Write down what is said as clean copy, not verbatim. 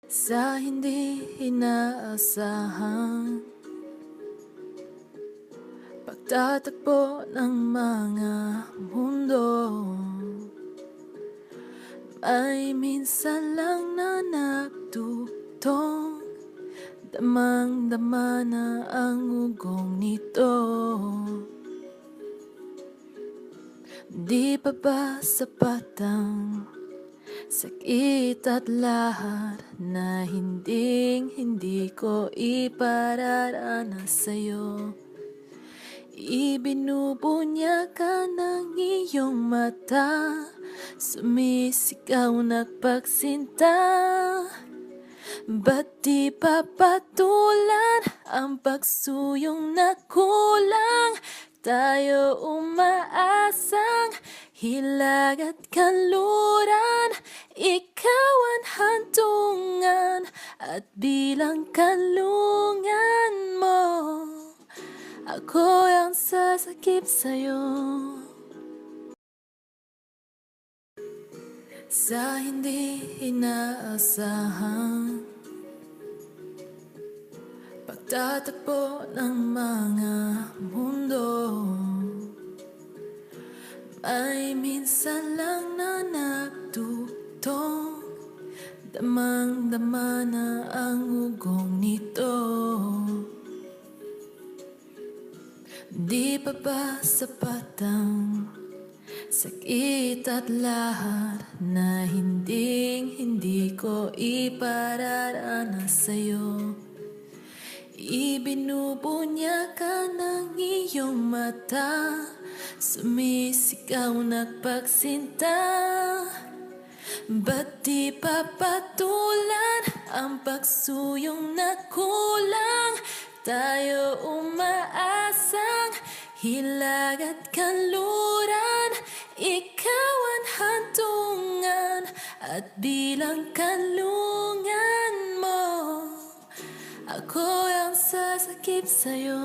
Sa hindi inaasahan pagtatakbo ng mga mundo, ay minsan lang na nagtutong, damang-dama na ang ugong nito. Di pa ba sapat ang sakit at lahat na hindi ko ipararanas sa'yo? Ibinubunya ka ng iyong mata, sumisigaw nagpagsinta. Ba't di papatulan ang pagsuyong na kulang? Tayo umaasang hilag at kanluran, ikaw ang hantungan at bilang kanlungan mo, ako ang sasakip sa'yo. Sa hindi inaasahan pagtatakbo ng mga mundo, ay minsan lang na nagtutong, damang-dama na ang ugong nito. Di pa ba sapat ang sakit at lahat na hindi ko ipararanas sa'yo? Ibinubunya ka ng iyong mata, sumisigaw nagpagsinta. Ba't di papatulan ang pagsuyong na kulang? Tayo umaasang hilag at kanluran, ikaw ang hantungan at bilang kanlungan mo, ako ang sasakip sa'yo.